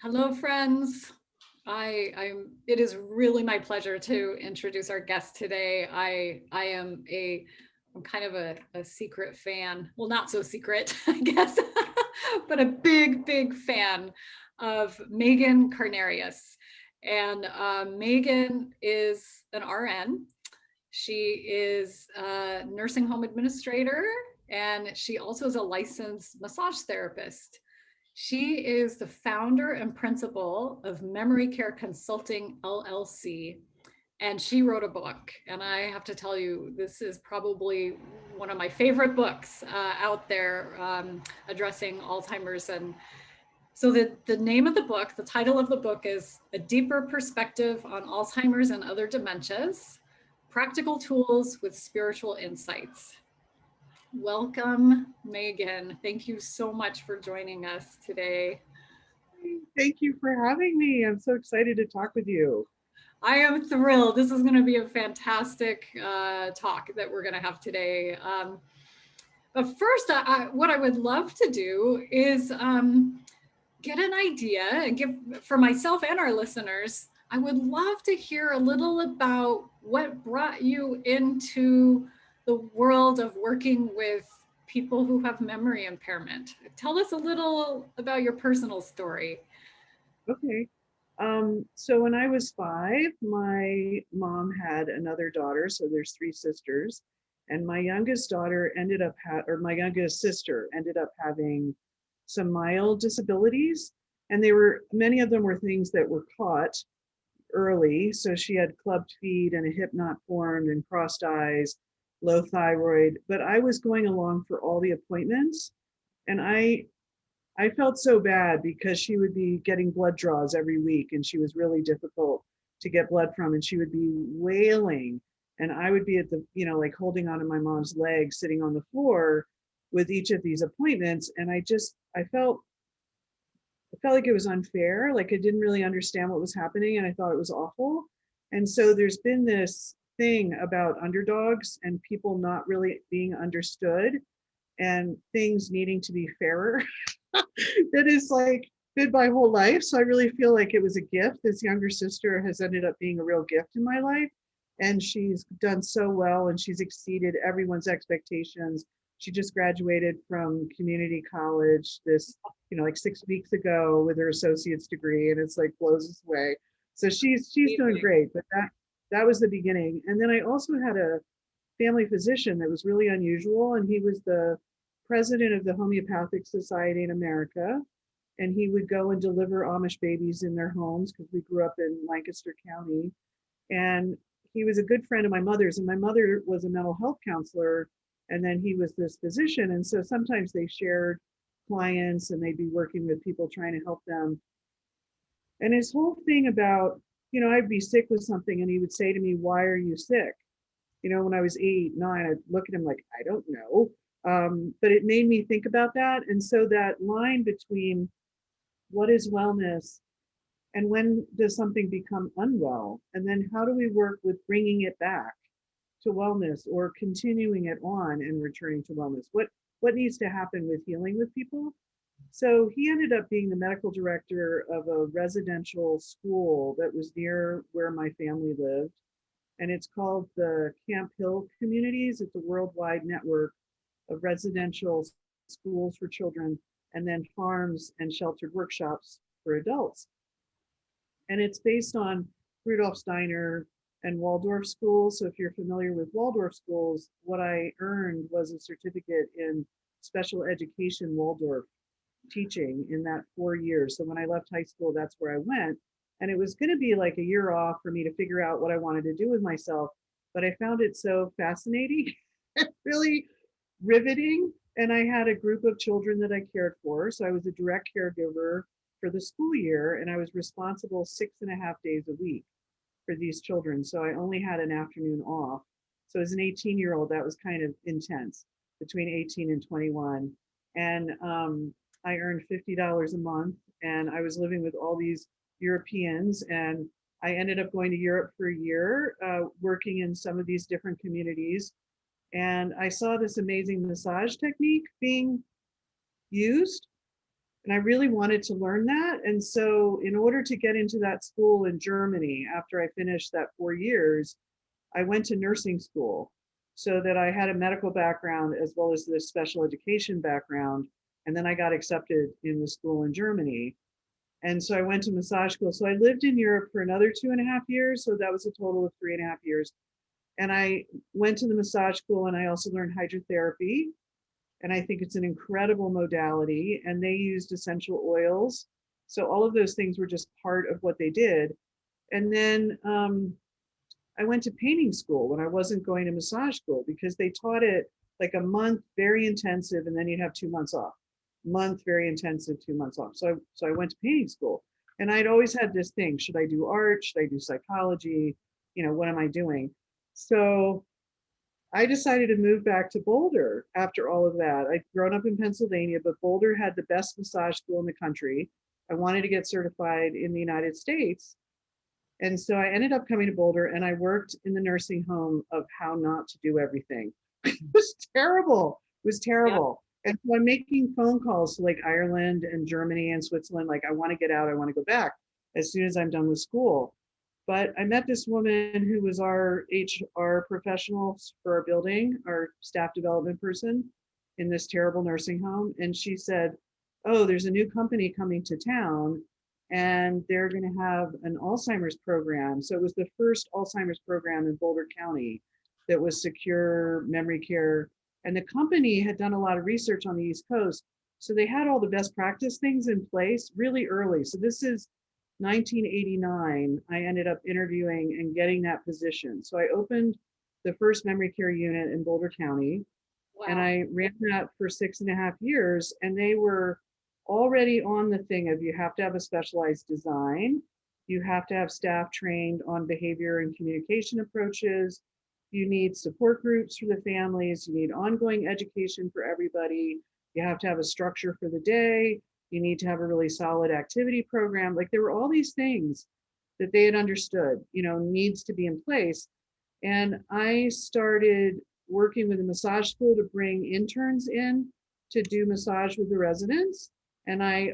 Hello, friends. It is really my pleasure to introduce our guest today. I'm kind of a secret fan. Well, not so secret, I guess, but a big fan of Megan Carnarius. And Megan is an RN. She is a nursing home administrator, and she also is a licensed massage therapist. She is the founder and principal of Memory Care Consulting LLC, and she wrote a book. And I have to tell you, this is probably one of my favorite books out there addressing Alzheimer's. And so the name of the book, the title of the book is A Deeper Perspective on Alzheimer's and Other Dementias, Practical Tools with Spiritual Insights. Welcome, Megan. Thank you so much for joining us today. Thank you for having me. I'm so excited to talk with you. I am thrilled. This is going to be a fantastic talk that we're going to have today. But first, what I would love to do is get an idea and give, for myself and our listeners, I would love to hear a little about what brought you into the world of working with people who have memory impairment. Tell us a little about your personal story. Okay. So when I was 5, my mom had another daughter. So there's 3 sisters. And my youngest daughter ended up, my youngest sister ended up having some mild disabilities. And many of them were things that were caught early. So she had clubbed feet and a hip knot formed and crossed eyes, low thyroid. But I was going along for all the appointments. And I felt so bad because she would be getting blood draws every week and she was really difficult to get blood from and she would be wailing and I would be at the, like holding onto my mom's leg, sitting on the floor with each of these appointments. And I felt like it was unfair. Like I didn't really understand what was happening and I thought it was awful. And so there's been this thing about underdogs and people not really being understood and things needing to be fairer that is like been my whole life. So I really feel like it was a gift. This younger sister has ended up being a real gift in my life. And she's done so well and she's exceeded everyone's expectations. She just graduated from community college like 6 weeks ago with her associate's degree, and it's like blows us away. So she's doing great, but that was the beginning. And then I also had a family physician that was really unusual, and he was the president of the Homeopathic Society in America. And he would go and deliver Amish babies in their homes because we grew up in Lancaster County. And he was a good friend of my mother's, and my mother was a mental health counselor. And then he was this physician. And so sometimes they shared clients and they'd be working with people trying to help them. And his whole thing about, I'd be sick with something and he would say to me, "Why are you sick?" When I was 8, 9, I'd look at him like, I don't know. But it made me think about that. And so that line between what is wellness and when does something become unwell? And then how do we work with bringing it back to wellness or continuing it on and returning to wellness? What needs to happen with healing with people? So he ended up being the medical director of a residential school that was near where my family lived. And it's called the Camp Hill Communities. It's a worldwide network of residential schools for children and then farms and sheltered workshops for adults. And it's based on Rudolf Steiner and Waldorf schools. So if you're familiar with Waldorf schools, what I earned was a certificate in special education Waldorf teaching in that 4 years. So when I left high school, that's where I went. And it was going to be like a year off for me to figure out what I wanted to do with myself. But I found it so fascinating and really riveting. And I had a group of children that I cared for. So I was a direct caregiver for the school year, and I was responsible 6.5 days a week for these children. So I only had an afternoon off. So as an 18-year-old, that was kind of intense, between 18 and 21. And I earned $50 a month, and I was living with all these Europeans. And I ended up going to Europe for a year, working in some of these different communities. And I saw this amazing massage technique being used. And I really wanted to learn that. And so in order to get into that school in Germany, after I finished that 4 years, I went to nursing school so that I had a medical background as well as the special education background. And then I got accepted in the school in Germany. And so I went to massage school. So I lived in Europe for another 2.5 years. So that was a total of 3.5 years. And I went to the massage school and I also learned hydrotherapy. And I think it's an incredible modality. And they used essential oils. So all of those things were just part of what they did. And then I went to painting school when I wasn't going to massage school because they taught it like a month, very intensive, and then you'd have 2 months off. Month, very intensive, 2 months off. So I went to painting school, and I'd always had this thing: should I do art? Should I do psychology? What am I doing? So I decided to move back to Boulder after all of that. I'd grown up in Pennsylvania, but Boulder had the best massage school in the country. I wanted to get certified in the United States. And so I ended up coming to Boulder and I worked in the nursing home of how not to do everything. It was terrible. It was terrible. Yeah. And so I'm making phone calls to like Ireland and Germany and Switzerland, like, I want to get out, I want to go back as soon as I'm done with school. But I met this woman who was our HR professional for our building, our staff development person in this terrible nursing home. And she said, oh, there's a new company coming to town and they're going to have an Alzheimer's program. So it was the first Alzheimer's program in Boulder County that was secure memory care. And the company had done a lot of research on the East Coast. So they had all the best practice things in place really early. So this is 1989. I ended up interviewing and getting that position. So I opened the first memory care unit in Boulder County. Wow. And I ran that for 6.5 years. And they were already on the thing of you have to have a specialized design. You have to have staff trained on behavior and communication approaches. You need support groups for the families. You need ongoing education for everybody. You have to have a structure for the day. You need to have a really solid activity program. Like there were all these things that they had understood, needs to be in place. And I started working with a massage school to bring interns in to do massage with the residents. And I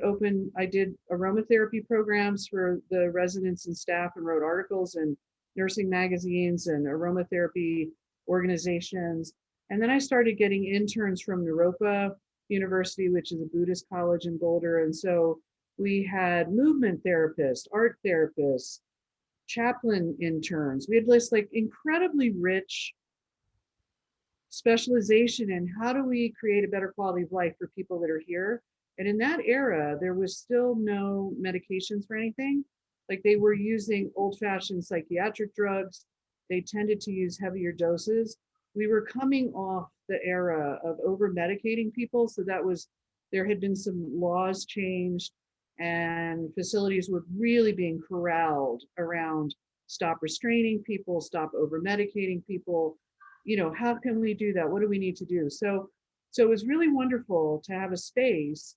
did aromatherapy programs for the residents and staff and wrote articles in nursing magazines and aromatherapy organizations. And then I started getting interns from Naropa University, which is a Buddhist college in Boulder. And so we had movement therapists, art therapists, chaplain interns. We had this like incredibly rich specialization in how do we create a better quality of life for people that are here. And in that era, there was still no medications for anything. Like they were using old-fashioned psychiatric drugs. They tended to use heavier doses. We were coming off the era of over-medicating people. So there had been some laws changed and facilities were really being corralled around stop restraining people, stop over-medicating people. How can we do that? What do we need to do? So it was really wonderful to have a space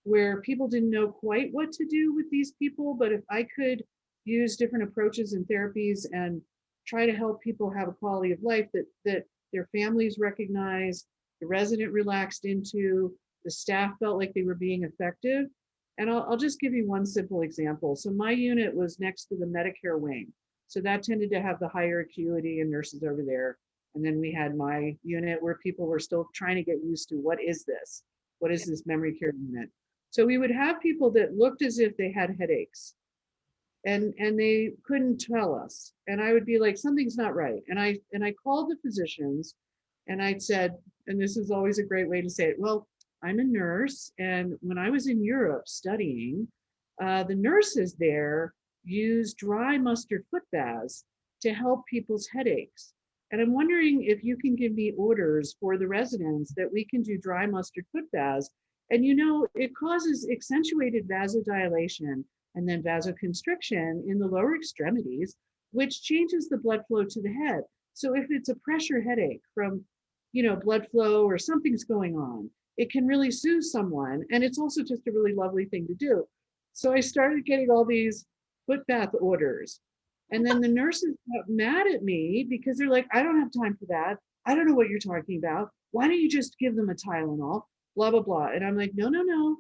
where people didn't know quite what to do with these people, but if I could use different approaches and therapies and try to help people have a quality of life that their families recognized, the resident relaxed into, the staff felt like they were being effective. And I'll just give you one simple example. So my unit was next to the Medicare wing. So that tended to have the higher acuity and nurses over there. And then we had my unit where people were still trying to get used to what is this? What is this memory care unit? So we would have people that looked as if they had headaches and they couldn't tell us. And I would be like, something's not right. And I called the physicians and I'd said, and this is always a great way to say it, well, I'm a nurse. And when I was in Europe studying, the nurses there use dry mustard foot baths to help people's headaches. And I'm wondering if you can give me orders for the residents that we can do dry mustard foot baths. And it causes accentuated vasodilation and then vasoconstriction in the lower extremities, which changes the blood flow to the head. So if it's a pressure headache from, blood flow or something's going on, it can really soothe someone. And it's also just a really lovely thing to do. So I started getting all these foot bath orders. And then the nurses got mad at me because they're like, I don't have time for that. I don't know what you're talking about. Why don't you just give them a Tylenol? Blah, blah, blah. And I'm like, no.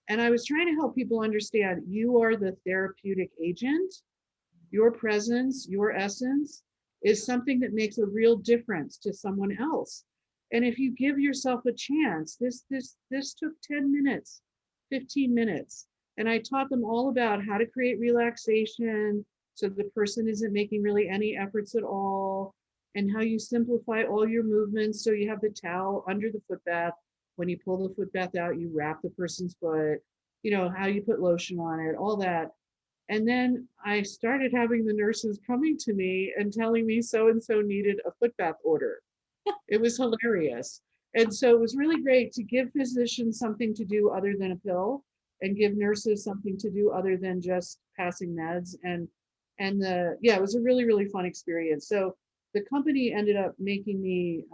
And I was trying to help people understand you are the therapeutic agent. Your presence, your essence is something that makes a real difference to someone else. And if you give yourself a chance, this took 10 minutes, 15 minutes. And I taught them all about how to create relaxation so the person isn't making really any efforts at all, and how you simplify all your movements so you have the towel under the foot bath. When you pull the foot bath out, you wrap the person's foot, how you put lotion on it, all that. And then I started having the nurses coming to me and telling me so and so needed a foot bath order. It was hilarious. And so it was really great to give physicians something to do other than a pill, and give nurses something to do other than just passing meds. It was a really, really fun experience. So the company ended up making me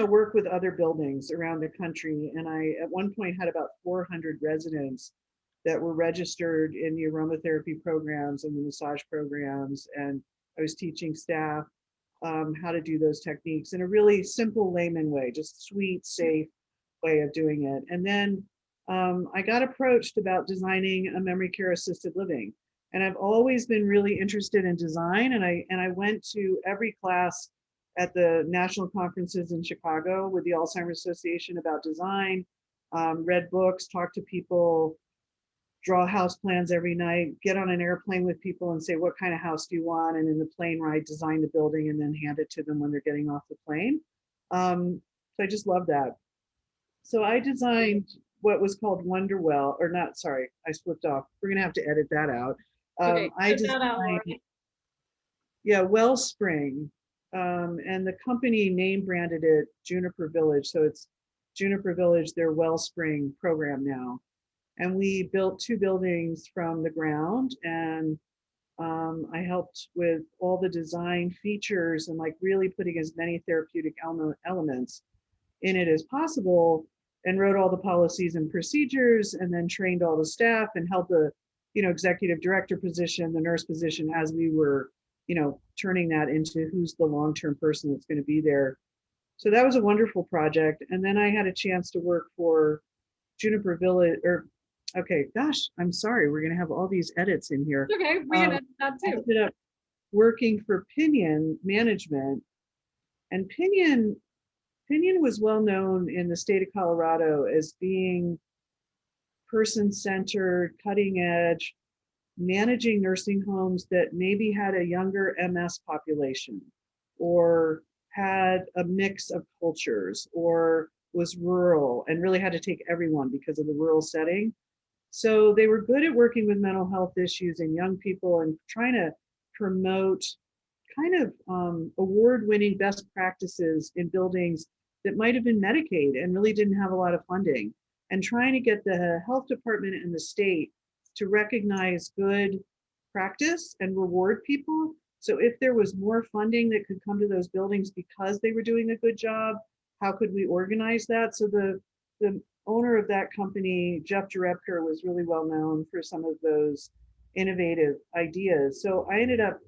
work with other buildings around the country. And I, at one point, had about 400 residents that were registered in the aromatherapy programs and the massage programs. And I was teaching staff how to do those techniques in a really simple layman way, just sweet, safe way of doing it. And then I got approached about designing a memory care assisted living. And I've always been really interested in design. And I went to every class at the national conferences in Chicago with the Alzheimer's Association about design, read books, talked to people, draw house plans every night, get on an airplane with people and say, what kind of house do you want? And in the plane ride, design the building and then hand it to them when they're getting off the plane. So I just love that. So I designed what was called Wonderwell, or not, sorry, I slipped off. We're gonna have to edit that out. Okay, I cut that out, designed, Lori. yeah, Wellspring. And the company name branded it Juniper Village. So it's Juniper Village, their Wellspring program now. And we built 2 buildings from the ground. And I helped with all the design features and like really putting as many therapeutic elements in it as possible, and wrote all the policies and procedures, and then trained all the staff and held the executive director position, the nurse position, as we were turning that into who's the long-term person that's going to be there. So that was a wonderful project. And then I had a chance to work for Juniper Village, or okay, gosh, I'm sorry, we're going to have all these edits in here. Okay, we can edit that I too. ended up working for Pinion Management, and Pinion was well known in the state of Colorado as being person-centered, cutting edge, managing nursing homes that maybe had a younger MS population, or had a mix of cultures, or was rural and really had to take everyone because of the rural setting. So they were good at working with mental health issues in young people and trying to promote kind of award-winning best practices in buildings that might have been Medicaid and really didn't have a lot of funding, and trying to get the health department and the state to recognize good practice and reward people. So if there was more funding that could come to those buildings because they were doing a good job, how could we organize that? So the owner of that company, Jeff Jarebker, was really well known for some of those innovative ideas. So I ended up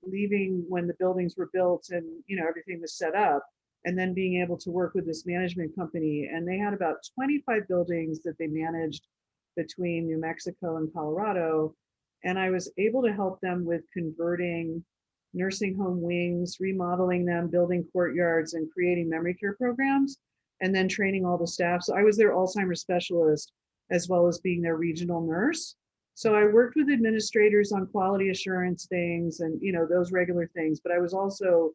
leaving when the buildings were built and everything was set up, and then being able to work with this management company. And they had about 25 buildings that they managed between New Mexico and Colorado. And I was able to help them with converting nursing home wings, remodeling them, building courtyards, and creating memory care programs, and then training all the staff. So I was their Alzheimer's specialist, as well as being their regional nurse. So I worked with administrators on quality assurance things and those regular things, but I was also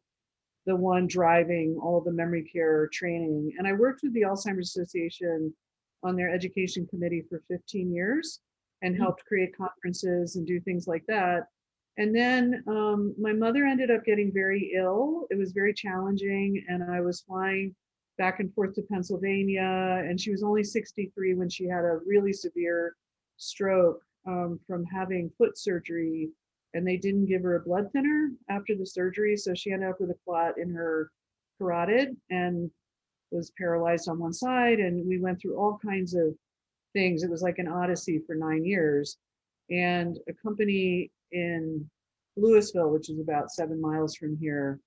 the one driving all the memory care training. And I worked with the Alzheimer's Association on their education committee for 15 years and helped create conferences and do things like that. And then my mother ended up getting very ill. It was very challenging, and I was flying back and forth to Pennsylvania, and she was only 63 when she had a really severe stroke from having foot surgery, and they didn't give her a blood thinner after the surgery. So she ended up with a clot in her carotid and was paralyzed on one side. And we went through all kinds of things. It was like an odyssey for 9 years. And a company in Louisville, which is about 7 miles from here,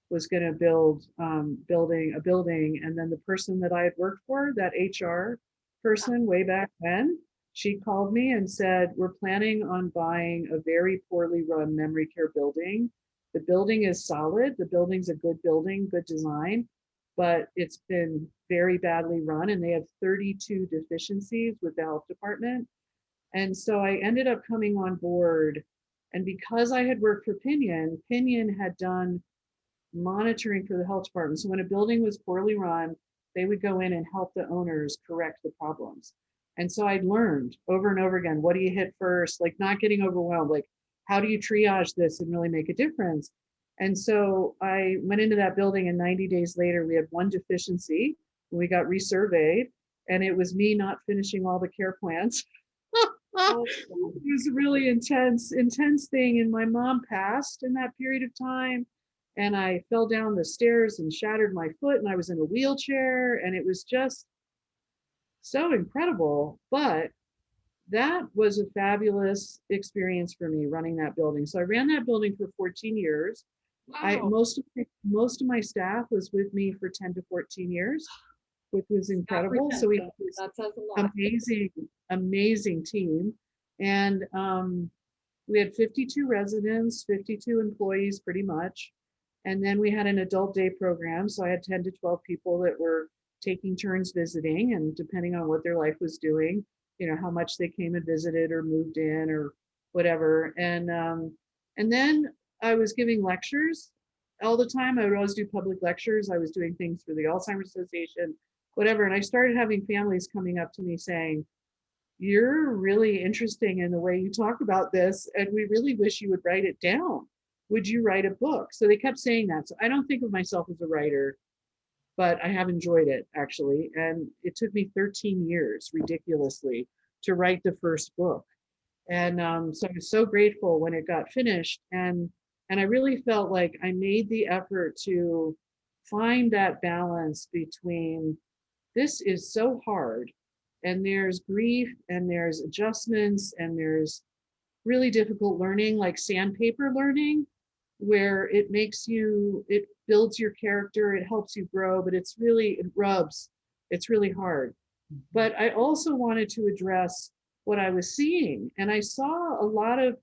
was going to build building a building. And then the person that I had worked for, that HR person way back then, she called me and said, we're planning on buying a very poorly run memory care building. The building is solid. The building's a good building, good design, but it's been very badly run and they have 32 deficiencies with the health department. And so I ended up coming on board. And because I had worked for Pinion, Pinion had done monitoring for the health department. So when a building was poorly run, they would go in and help the owners correct the problems. And so I'd learned over and over again, what do you hit first? Like not getting overwhelmed, like how do you triage this and really make a difference? And so I went into that building and 90 days later, we had one deficiency. We got resurveyed and it was me not finishing all the care plans. It was a really intense thing. And my mom passed in that period of time. And I fell down the stairs and shattered my foot and I was in a wheelchair and it was just so incredible. But that was a fabulous experience for me running that building. So I ran that building for 14 years. Wow. Most of my staff was with me for 10 to 14 years, which was incredible. So we had this That says a lot. amazing team. And we had 52 residents, 52 employees pretty much. And then we had an adult day program. So I had 10 to 12 people that were taking turns visiting, and depending on what their life was doing, you know, how much they came and visited or moved in or whatever. And then I was giving lectures all the time. I would always do public lectures. I was doing things for the Alzheimer's Association, whatever. And I started having families coming up to me saying, you're really interesting in the way you talk about this, and we really wish you would write it down. Would you write a book? So they kept saying that. So I don't think of myself as a writer, but I have enjoyed it actually. And it took me 13 years, ridiculously, to write the first book. And so I was so grateful when it got finished. And I really felt like I made the effort to find that balance between this is so hard and there's grief and there's adjustments and there's really difficult learning, like sandpaper learning, where it builds your character, it helps you grow, but it rubs, it's really hard. But I also wanted to address what I was seeing. And I saw a lot of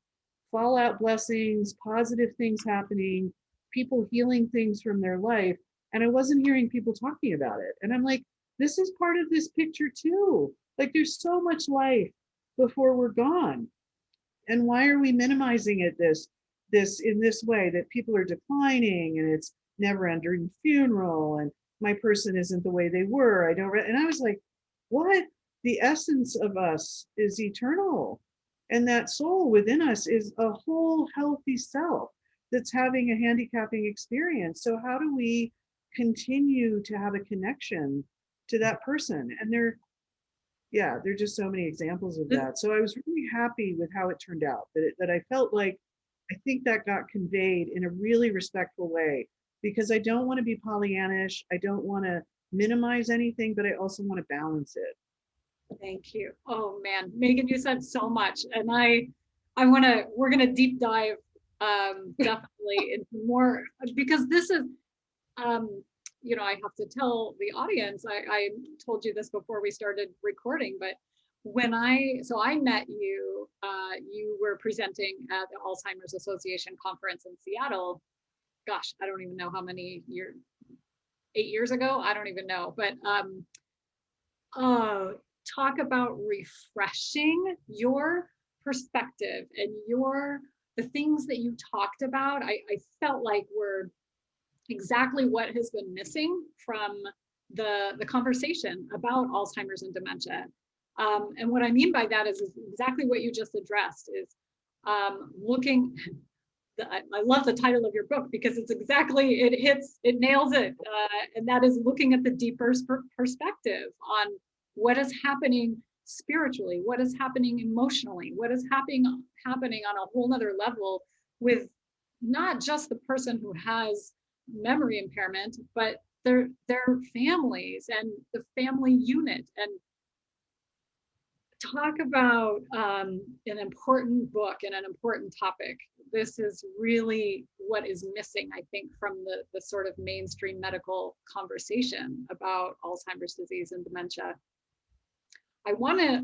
fallout blessings, positive things happening, people healing things from their life. And I wasn't hearing people talking about it. And I'm like, this is part of this picture too. Like there's so much life before we're gone. And why are we minimizing it this in this way, that people are declining and it's never ending funeral and my person isn't the way they were. And I was like, what? The essence of us is eternal. And that soul within us is a whole healthy self that's having a handicapping experience. So how do we continue to have a connection to that person? And there are just so many examples of that. So I was really happy with how it turned out, that I felt like, I think that got conveyed in a really respectful way, because I don't want to be Pollyannish. I don't want to minimize anything, but I also want to balance it. Thank you. Oh man, Megan, you said so much, and we're gonna deep dive definitely into more, because this is you know, I have to tell the audience, I told you this before we started recording, but when I met you, you were presenting at the Alzheimer's Association conference in Seattle. Gosh, I don't even know how many years, 8 years ago. I don't even know, but talk about refreshing your perspective and the things that you talked about. I felt like were exactly what has been missing from the conversation about Alzheimer's and dementia. And what I mean by that is exactly what you just addressed, is looking, I love the title of your book, because it's exactly, it nails it. And that is looking at the deeper perspective on what is happening spiritually, what is happening emotionally, what is happening on a whole nother level with not just the person who has memory impairment, but their families and the family unit. And talk about an important book and an important topic. This is really what is missing, I think, from the sort of mainstream medical conversation about Alzheimer's disease and dementia. I want to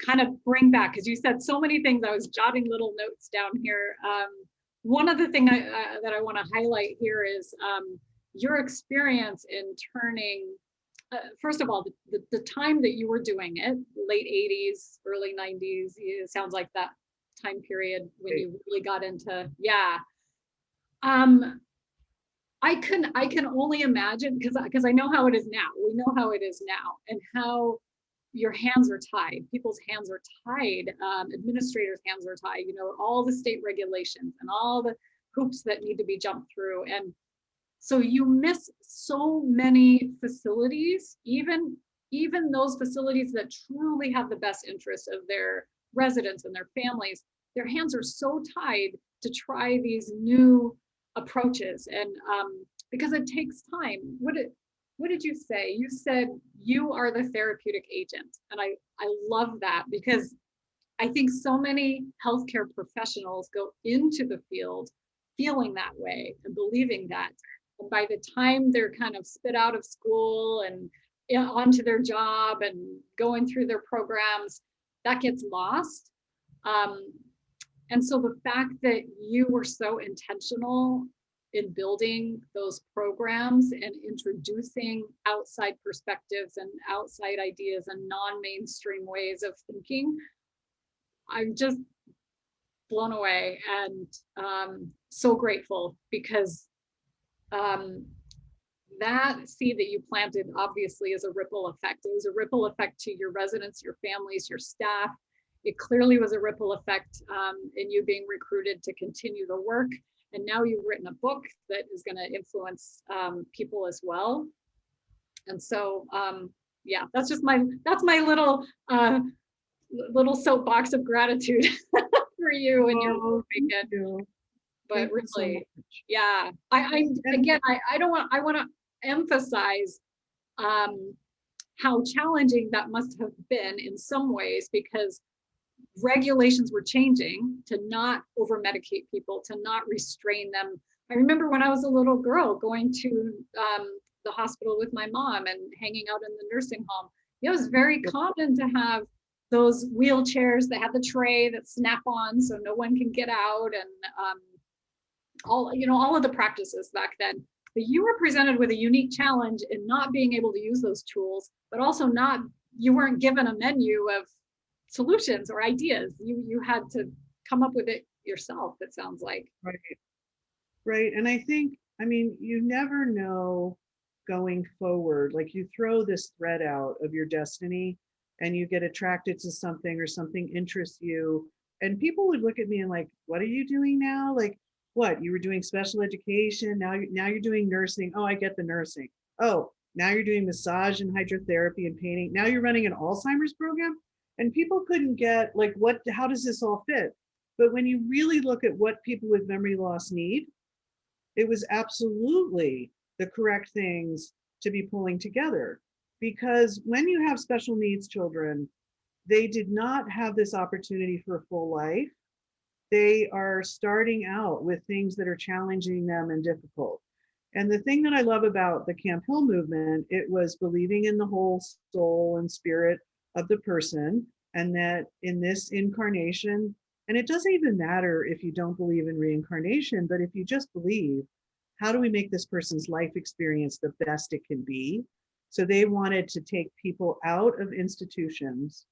kind of bring back, because you said so many things. I was jotting little notes down here. One of the things that I want to highlight here is your experience in turning, first of all, the time that you were doing it, late 80s, early 90s, it sounds like that time period when you really got into, yeah. I can only imagine, because I know how it is now. We know how it is now, and how your hands are tied. People's hands are tied. Administrators' hands are tied. You know, all the state regulations and all the hoops that need to be jumped through. And so you miss so many facilities, even those facilities that truly have the best interests of their residents and their families. Their hands are so tied to try these new approaches, and because it takes time. What did you say? You said you are the therapeutic agent. And I love that, because I think so many healthcare professionals go into the field feeling that way and believing that. And by the time they're kind of spit out of school and onto their job and going through their programs, that gets lost. And so the fact that you were so intentional in building those programs and introducing outside perspectives and outside ideas and non-mainstream ways of thinking, I'm just blown away and so grateful, because that seed that you planted obviously is a ripple effect. It was a ripple effect to your residents, your families, your staff. It clearly was a ripple effect in you being recruited to continue the work. And now you've written a book that is going to influence people as well. And so, yeah, that's my little soapbox of gratitude for you and your work. But really, yeah, I want to emphasize how challenging that must have been in some ways, because regulations were changing to not over medicate people, to not restrain them. I remember when I was a little girl going to the hospital with my mom and hanging out in the nursing home. It was very common to have those wheelchairs that have the tray that snap on so no one can get out, and all of the practices back then. But you were presented with a unique challenge in not being able to use those tools, but also you weren't given a menu of solutions or ideas. You had to come up with it yourself, it sounds like. Right. And I think, you never know going forward. Like, you throw this thread out of your destiny and you get attracted to something, or something interests you. And people would look at me and like, what are you doing now? Like, what? You were doing special education. Now you're doing nursing. Oh, I get the nursing. Oh, now you're doing massage and hydrotherapy and painting. Now you're running an Alzheimer's program. And people couldn't get like, how does this all fit? But when you really look at what people with memory loss need, it was absolutely the correct things to be pulling together. Because when you have special needs children, they did not have this opportunity for a full life. They are starting out with things that are challenging them and difficult. And the thing that I love about the Camp Hill movement, it was believing in the whole soul and spirit of the person, and that in this incarnation, and it doesn't even matter if you don't believe in reincarnation, but if you just believe, how do we make this person's life experience the best it can be? So they wanted to take people out of institutions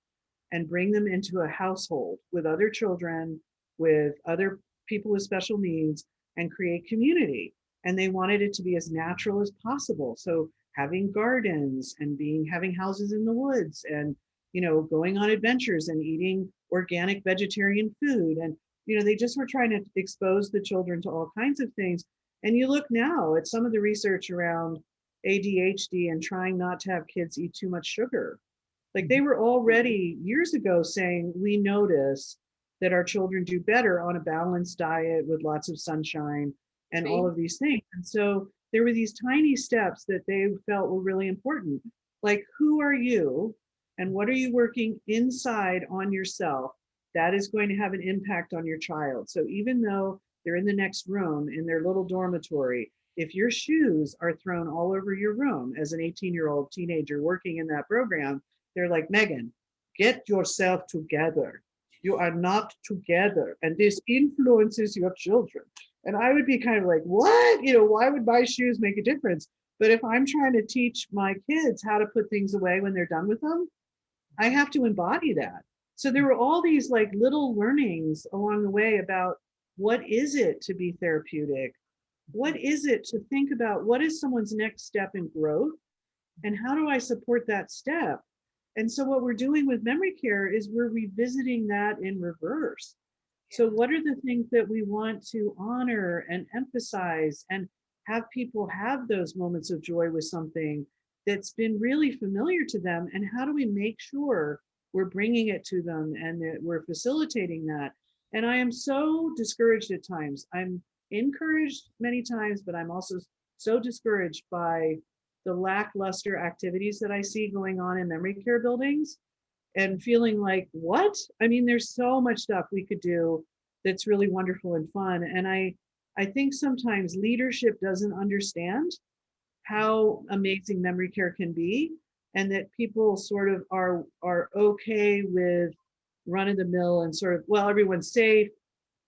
and bring them into a household with other children, with other people with special needs, and create community. And they wanted it to be as natural as possible. So having gardens and having houses in the woods, and going on adventures and eating organic vegetarian food. And they just were trying to expose the children to all kinds of things. And you look now at some of the research around ADHD and trying not to have kids eat too much sugar. Like, they were already years ago saying, we notice that our children do better on a balanced diet with lots of sunshine and all of these things. And so there were these tiny steps that they felt were really important. Like, who are you And what are you working inside on yourself? That is going to have an impact on your child. So even though they're in the next room in their little dormitory, if your shoes are thrown all over your room as an 18-year-old teenager working in that program, they're like, Megan, get yourself together. You are not together. And this influences your children. And I would be kind of like, what? Why would my shoes make a difference? But if I'm trying to teach my kids how to put things away when they're done with them, I have to embody that. So there were all these like little learnings along the way about what is it to be therapeutic? What is it to think about what is someone's next step in growth? And how do I support that step? And so what we're doing with memory care is we're revisiting that in reverse. So what are the things that we want to honor and emphasize and have people have those moments of joy with something that's been really familiar to them? And how do we make sure we're bringing it to them and that we're facilitating that? And I am so discouraged at times. I'm encouraged many times, but I'm also so discouraged by the lackluster activities that I see going on in memory care buildings and feeling like, what? I mean, there's so much stuff we could do that's really wonderful and fun. And I think sometimes leadership doesn't understand how amazing memory care can be, and that people sort of are okay with run of the mill and sort of, well, everyone's safe,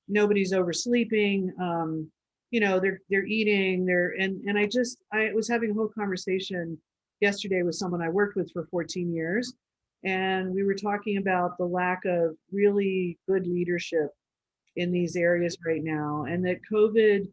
nobody's oversleeping, they're eating, and I was having a whole conversation yesterday with someone I worked with for 14 years, and we were talking about the lack of really good leadership in these areas right now, and that COVID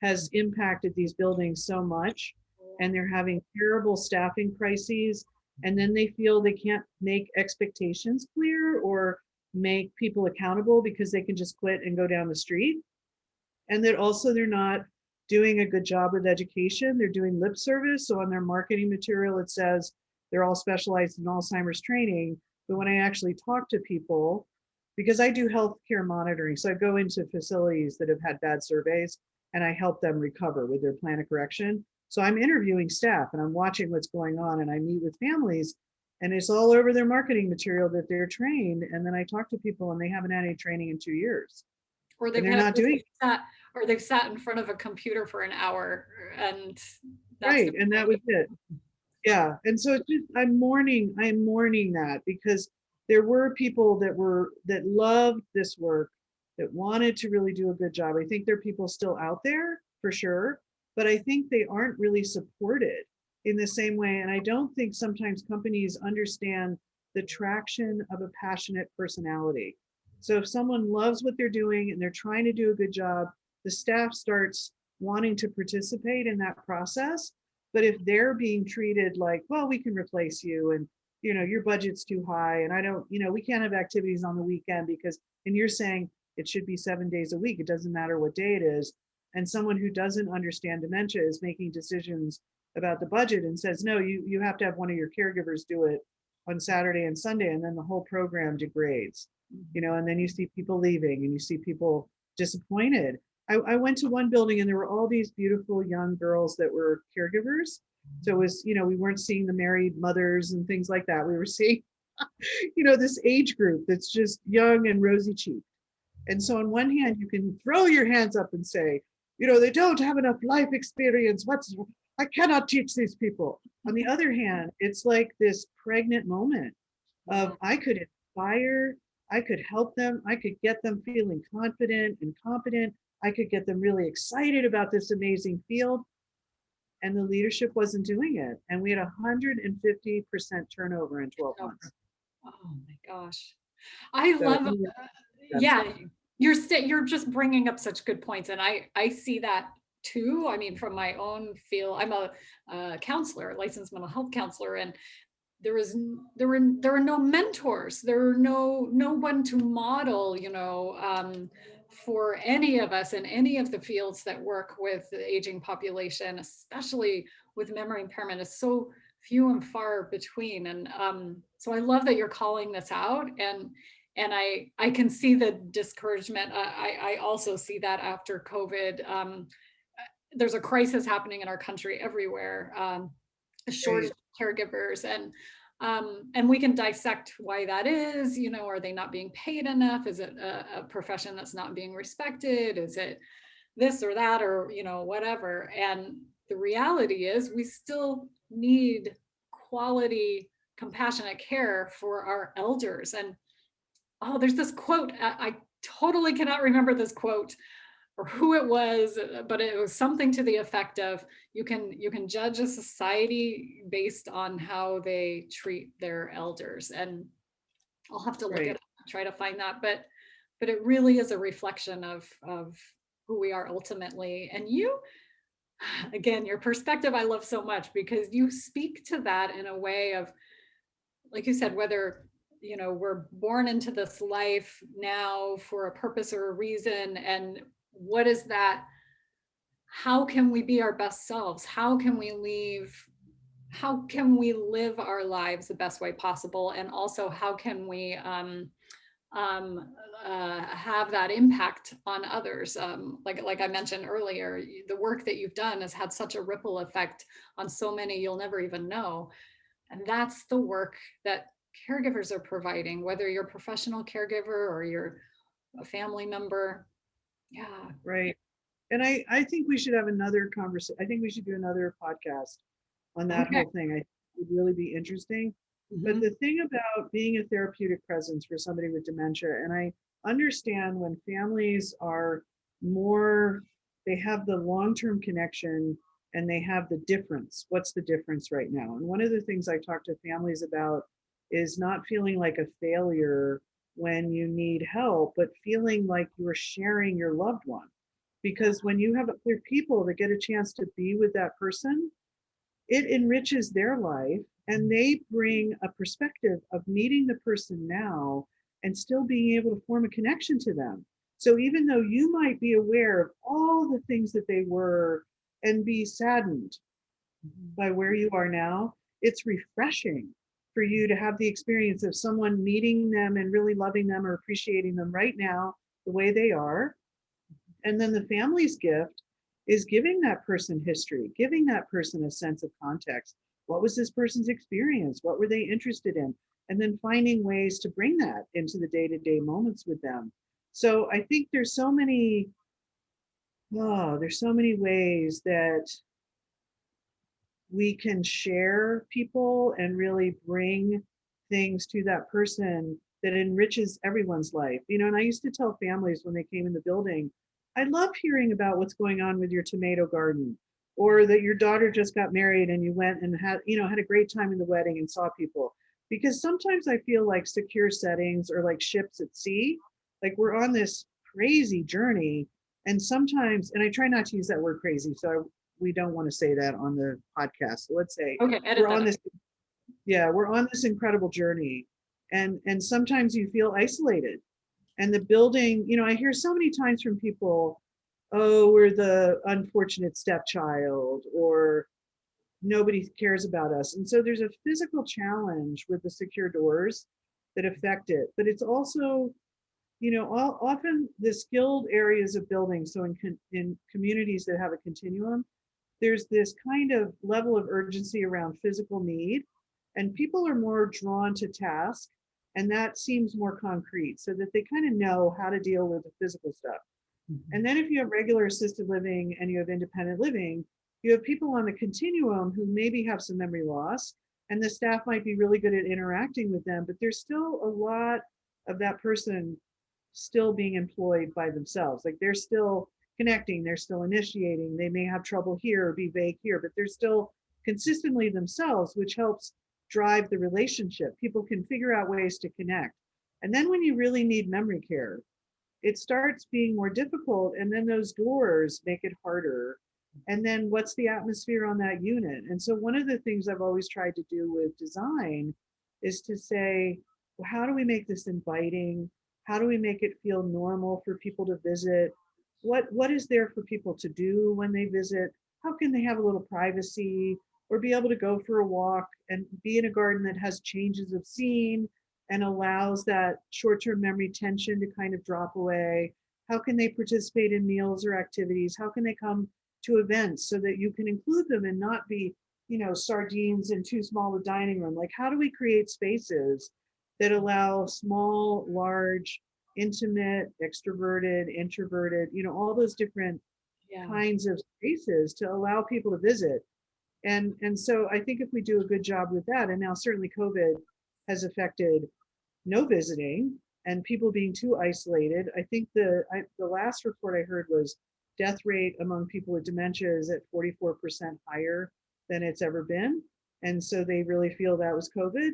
has impacted these buildings so much, and they're having terrible staffing crises, and then they feel they can't make expectations clear or make people accountable because they can just quit and go down the street. And that also they're not doing a good job with education. They're doing lip service. So on their marketing material, it says they're all specialized in Alzheimer's training. But when I actually talk to people, because I do healthcare monitoring, so I go into facilities that have had bad surveys and I help them recover with their plan of correction. So I'm interviewing staff and I'm watching what's going on, and I meet with families, and it's all over their marketing material that they're trained. And then I talk to people and they haven't had any training in 2 years. Or And they're not doing they've sat in front of a computer for an hour, and that's right. And that was it. Yeah. And so it's just, I'm mourning that, because there were people that loved this work, that wanted to really do a good job. I think there are people still out there for sure, but I think they aren't really supported in the same way. And I don't think sometimes companies understand the traction of a passionate personality. So if someone loves what they're doing and they're trying to do a good job, the staff starts wanting to participate in that process. But if they're being treated like, well, we can replace you, and your budget's too high, and I don't, we can't have activities on the weekend because, and you're saying it should be 7 days a week, it doesn't matter what day it is. And someone who doesn't understand dementia is making decisions about the budget and says, no, you have to have one of your caregivers do it on Saturday and Sunday, and then the whole program degrades, and then you see people leaving and you see people disappointed. I went to one building and there were all these beautiful young girls that were caregivers. So it was, we weren't seeing the married mothers and things like that. We were seeing, this age group that's just young and rosy cheeked. And so on one hand, you can throw your hands up and say, they don't have enough life experience. I cannot teach these people. On the other hand, it's like this pregnant moment of I could inspire, I could help them, I could get them feeling confident and competent. I could get them really excited about this amazing field, and the leadership wasn't doing it. And we had 150% turnover in 12 months. Oh my gosh. I So love, anyway, yeah, you're just bringing up such good points. And I see that too. I mean, from my own field, I'm a counselor, licensed mental health counselor, and there were no mentors. There were no one to model, for any of us in any of the fields that work with the aging population, especially with memory impairment, is so few and far between. And so I love that you're calling this out, and I can see the discouragement. I also see that after COVID. There's a crisis happening in our country everywhere. A shortage of caregivers, and And we can dissect why that is. Are they not being paid enough? Is it a profession that's not being respected? Is it this or that, or whatever? And the reality is we still need quality, compassionate care for our elders. And there's this quote. I totally cannot remember this quote or who it was, but it was something to the effect of, you can judge a society based on how they treat their elders. And I'll have to look it Right. up and try to find that. But it really is a reflection of who we are ultimately. And you, again, your perspective I love so much, because you speak to that in a way of, like you said, whether we're born into this life now for a purpose or a reason, and what is that, how can we be our best selves, how can we live our lives the best way possible, and also how can we have that impact on others. Like I mentioned earlier, the work that you've done has had such a ripple effect on so many you'll never even know. And that's the work that caregivers are providing, whether you're a professional caregiver or you're a family member. Yeah. Right. And I think we should have another conversation. I think we should do another podcast on that Okay. whole thing. I think it would really be interesting. But Mhm. the thing about being a therapeutic presence for somebody with dementia, and I understand when families are more, they have the long-term connection and they have the difference. What's the difference right now? And one of the things I talk to families about is not feeling like a failure when you need help, but feeling like you're sharing your loved one. Because when you have other people that get a chance to be with that person, it enriches their life, and they bring a perspective of meeting the person now and still being able to form a connection to them. So even though you might be aware of all the things that they were and be saddened by where you are now, it's refreshing for you to have the experience of someone meeting them and really loving them or appreciating them right now the way they are. And then the family's gift is giving that person history, giving that person a sense of context. What was this person's experience? What were they interested in? And then finding ways to bring that into the day-to-day moments with them. So I think there's so many ways that we can share people and really bring things to that person that enriches everyone's life. And I used to tell families when they came in the building, I love hearing about what's going on with your tomato garden, or that your daughter just got married and you went and had a great time in the wedding and saw people. Because sometimes I feel like secure settings are like ships at sea, like we're on this crazy journey. And sometimes, and I try not to use that word crazy, so we don't want to say that on the podcast. So let's say Okay, edit we're that on out. this, yeah, we're on this incredible journey. And sometimes you feel isolated. And the building, I hear so many times from people, oh, we're the unfortunate stepchild, or nobody cares about us. And so there's a physical challenge with the secure doors that affect it. But it's also, often the skilled areas of buildings, so in communities that have a continuum, there's this kind of level of urgency around physical need, and people are more drawn to task, and that seems more concrete so that they kind of know how to deal with the physical stuff. And then if you have regular assisted living and you have independent living, you have people on the continuum who maybe have some memory loss, and the staff might be really good at interacting with them, but there's still a lot of that person still being employed by themselves. Like they're still connecting, they're still initiating, they may have trouble here or be vague here, but they're still consistently themselves, which helps drive the relationship. People can figure out ways to connect. And then when you really need memory care, it starts being more difficult, and then those doors make it harder. And then what's the atmosphere on that unit? And so one of the things I've always tried to do with design is to say, well, how do we make this inviting? How do we make it feel normal for people to visit? What is there for people to do when they visit? How can they have a little privacy, or be able to go for a walk and be in a garden that has changes of scene and allows that short-term memory tension to kind of drop away? How can they participate in meals or activities? How can they come to events so that you can include them and not be sardines in too small a dining room. Like, how do we create spaces that allow small, large, intimate, extroverted, introverted, all those different Yeah. kinds of spaces to allow people to visit. And so I think if we do a good job with that, and now certainly COVID has affected no visiting and people being too isolated. I think the last report I heard was death rate among people with dementia is at 44% higher than it's ever been. And so they really feel that was COVID,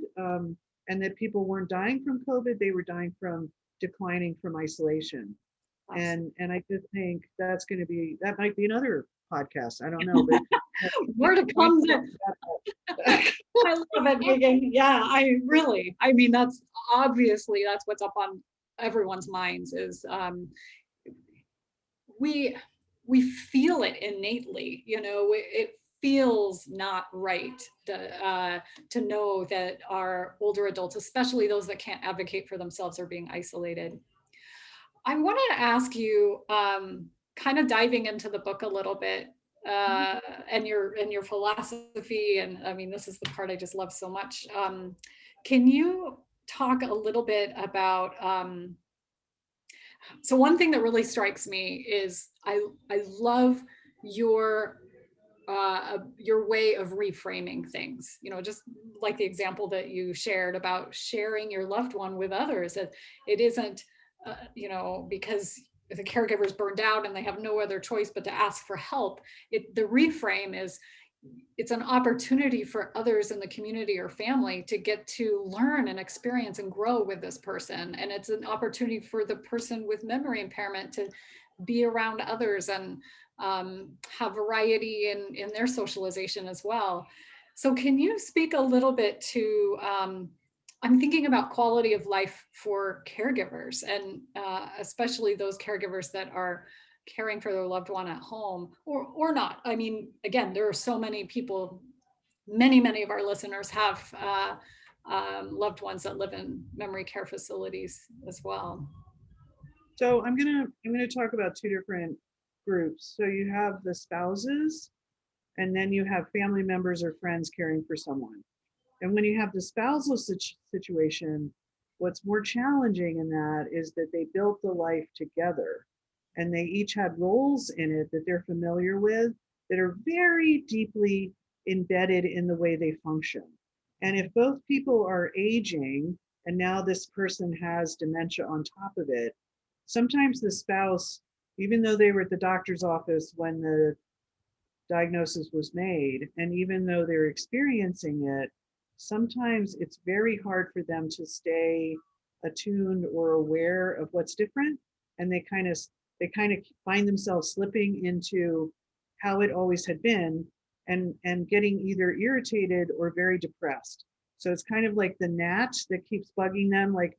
and that people weren't dying from COVID, they were dying from declining from isolation. And I just think that might be another podcast. I don't know, but More to come there. I love it, Megan. Yeah, I mean, that's obviously that's what's up on everyone's minds is we we feel it innately, it feels not right to know that our older adults, especially those that can't advocate for themselves, are being isolated. I wanted to ask you, kind of diving into the book a little bit, and your philosophy, and I mean, this is the part I just love so much. Can you talk a little bit about? So one thing that really strikes me is I love your your way of reframing things, just like the example that you shared about sharing your loved one with others, that it isn't because the caregiver is burned out and they have no other choice but to ask for help. The reframe is it's an opportunity for others in the community or family to get to learn and experience and grow with this person, and it's an opportunity for the person with memory impairment to be around others and have variety in their socialization as well. So can you speak a little bit to, I'm thinking about quality of life for caregivers, and especially those caregivers that are caring for their loved one at home or not. I mean, again, there are so many people, many of our listeners have loved ones that live in memory care facilities as well. so I'm gonna talk about two different groups. So you have the spouses, and then you have family members or friends caring for someone. And when you have the spousal situation, what's more challenging in that is that they built the life together and they each had roles in it that they're familiar with that are very deeply embedded in the way they function. And if both people are aging and now this person has dementia on top of it, sometimes the spouse, even though they were at the doctor's office when the diagnosis was made, and even though they're experiencing it, sometimes it's very hard for them to stay attuned or aware of what's different, and they kind of find themselves slipping into how it always had been, and getting either irritated or very depressed. So it's kind of like the gnat that keeps bugging them. Like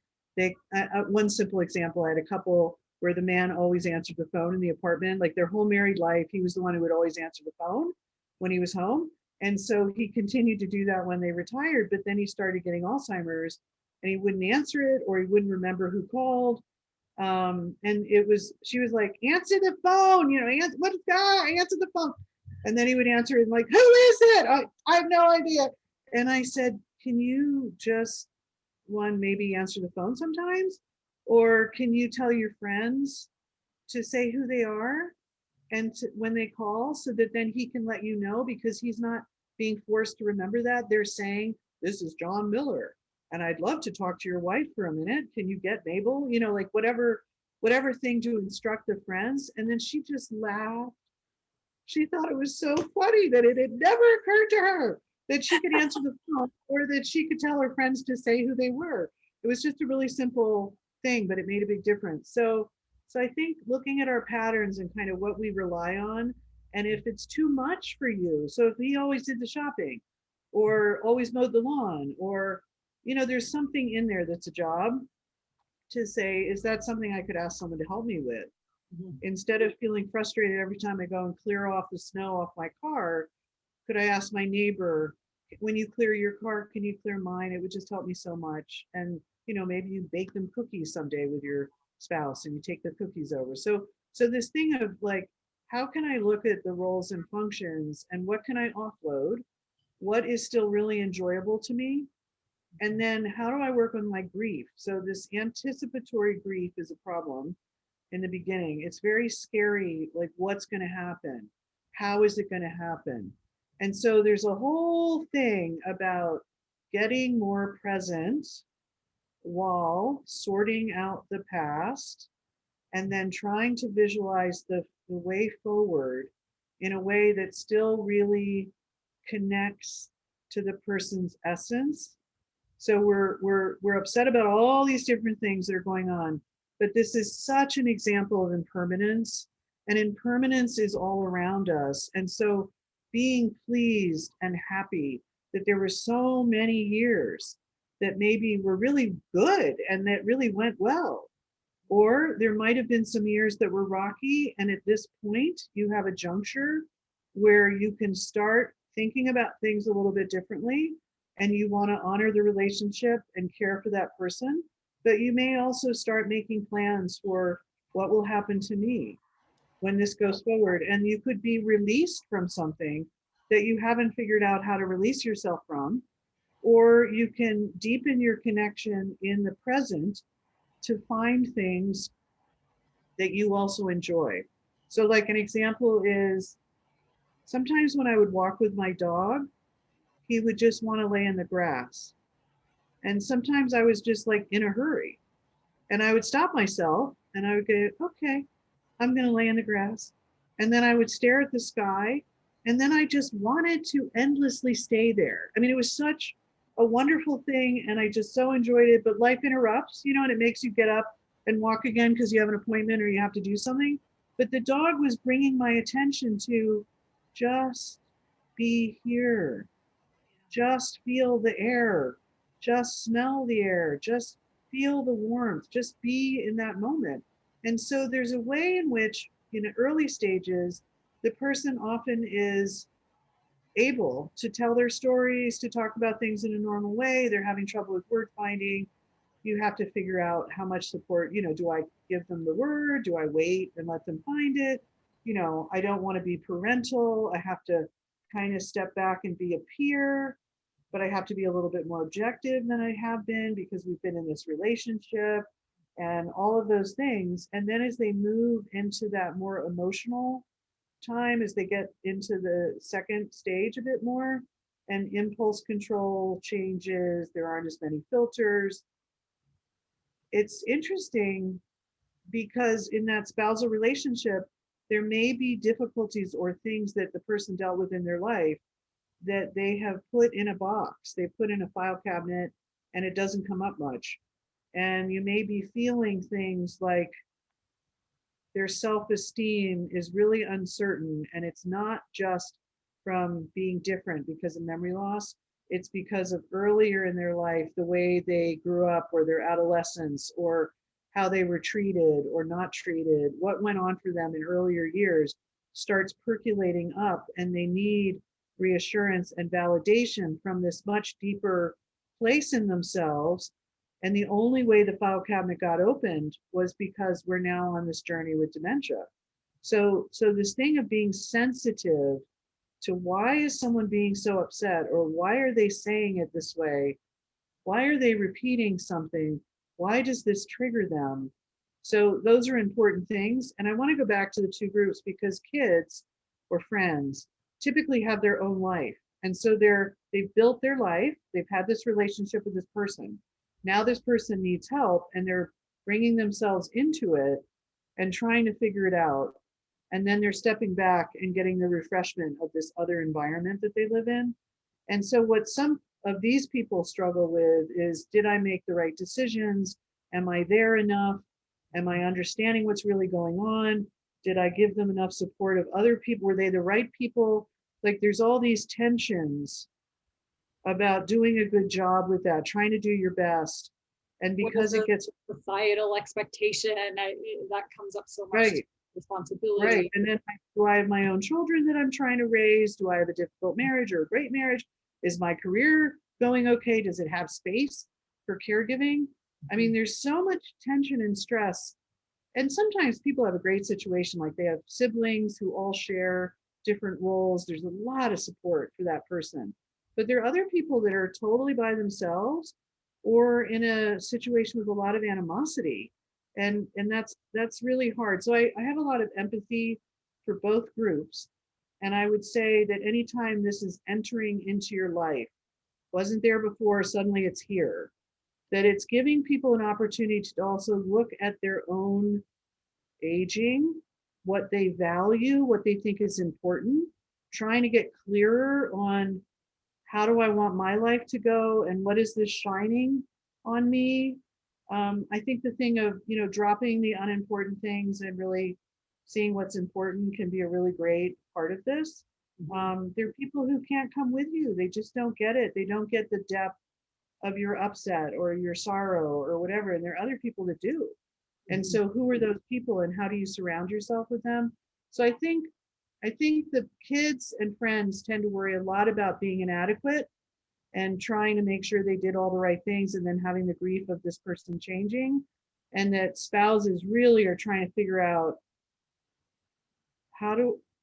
one simple example, I had a couple where the man always answered the phone in the apartment, like their whole married life, he was the one who would always answer the phone when he was home. And so he continued to do that when they retired, but then he started getting Alzheimer's and he wouldn't answer it, or he wouldn't remember who called. And she was like, answer the phone, what is that? Answer the phone. And then he would answer it like, who is it? I have no idea. And I said, can you just maybe answer the phone sometimes? Or can you tell your friends to say who they are and when they call, so that then he can let you know, because he's not being forced to remember that. They're saying, this is John Miller, and I'd love to talk to your wife for a minute. Can you get Mabel? Like whatever thing to instruct the friends. And then she just laughed. She thought it was so funny that it had never occurred to her that she could answer the phone or that she could tell her friends to say who they were. It was just a really simple thing, but it made a big difference. So I think looking at our patterns and kind of what we rely on, and if it's too much for you, so if he always did the shopping or always mowed the lawn, or there's something in there that's a job, to say, is that something I could ask someone to help me with? Mhm. Instead of feeling frustrated every time I go and clear off the snow off my car, could I ask my neighbor, when you clear your car, can you clear mine? It would just help me so much. And maybe you bake them cookies someday with your spouse and you take the cookies over. So this thing of like, how can I look at the roles and functions and what can I offload what is still really enjoyable to me, and then how do I work on my grief? So this anticipatory grief is a problem in the beginning. It's very scary, like what's going to happen? How is it going to happen? And so there's a whole thing about getting more present while sorting out the past, and then trying to visualize the way forward in a way that still really connects to the person's essence. So we're upset about all these different things that are going on, but this is such an example of impermanence, and impermanence is all around us. And so being pleased and happy that there were so many years that maybe were really good and that really went well, or there might have been some years that were rocky, and at this point you have a juncture where you can start thinking about things a little bit differently, and you want to honor the relationship and care for that person, but you may also start making plans for what will happen to me when this goes forward. And you could be released from something that you haven't figured out how to release yourself from, or you can deepen your connection in the present to find things that you also enjoy. So like an example is, sometimes when I would walk with my dog, he would just want to lay in the grass. And sometimes I was just like in a hurry, and I would stop myself and I would go, okay, I'm going to lay in the grass. And then I would stare at the sky. And then I just wanted to endlessly stay there. I mean, it was such a wonderful thing. And I just so enjoyed it. But life interrupts, and it makes you get up and walk again because you have an appointment or you have to do something. But the dog was bringing my attention to just be here, just feel the air, just smell the air, just feel the warmth, just be in that moment. And so there's a way in which, in the early stages, the person often is able to tell their stories, to talk about things in a normal way. They're having trouble with word finding. You have to figure out how much support, do I give them the word? Do I wait and let them find it? I don't want to be parental. I have to kind of step back and be a peer, but I have to be a little bit more objective than I have been because we've been in this relationship and all of those things. And then as they move into that more emotional time, as they get into the second stage a bit more, and impulse control changes, there aren't as many filters. It's interesting because in that spousal relationship, there may be difficulties or things that the person dealt with in their life that they have put in a box, they put in a file cabinet, and it doesn't come up much. And you may be feeling things like their self-esteem is really uncertain, and it's not just from being different because of memory loss, it's because of earlier in their life, the way they grew up, or their adolescence, or how they were treated or not treated, what went on for them in earlier years starts percolating up, and they need reassurance and validation from this much deeper place in themselves. And the only way the file cabinet got opened was because we're now on this journey with dementia. So this thing of being sensitive to why is someone being so upset, or why are they saying it this way? Why are they repeating something? Why does this trigger them? So those are important things. And I want to go back to the two groups because kids or friends typically have their own life. And so they've built their life, they've had this relationship with this person. Now this person needs help, and they're bringing themselves into it and trying to figure it out. And then they're stepping back and getting the refreshment of this other environment that they live in. And so what some of these people struggle with is, did I make the right decisions? Am I there enough? Am I understanding what's really going on? Did I give them enough support of other people? Were they the right people? Like there's all these tensions about doing a good job with that, trying to do your best. And because it gets societal expectation, that comes up so much. Right. Responsibility. Right. And then do I have my own children that I'm trying to raise? Do I have a difficult marriage or a great marriage? Is my career going okay? Does it have space for caregiving? I mean, there's so much tension and stress. And sometimes people have a great situation, like they have siblings who all share different roles. There's a lot of support for that person. But there are other people that are totally by themselves or in a situation with a lot of animosity. And that's really hard. So I have a lot of empathy for both groups. And I would say that anytime this is entering into your life, wasn't there before, suddenly it's here, that it's giving people an opportunity to also look at their own aging, what they value, what they think is important, trying to get clearer on how do I want my life to go and what is this shining on me. I think the thing of, dropping the unimportant things and really seeing what's important can be a really great part of this. There are people who can't come with you. They just don't get it. They don't get the depth of your upset or your sorrow or whatever. And there are other people that do. And so who are those people and how do you surround yourself with them? So I think the kids and friends tend to worry a lot about being inadequate and trying to make sure they did all the right things and then having the grief of this person changing. And that spouses really are trying to figure out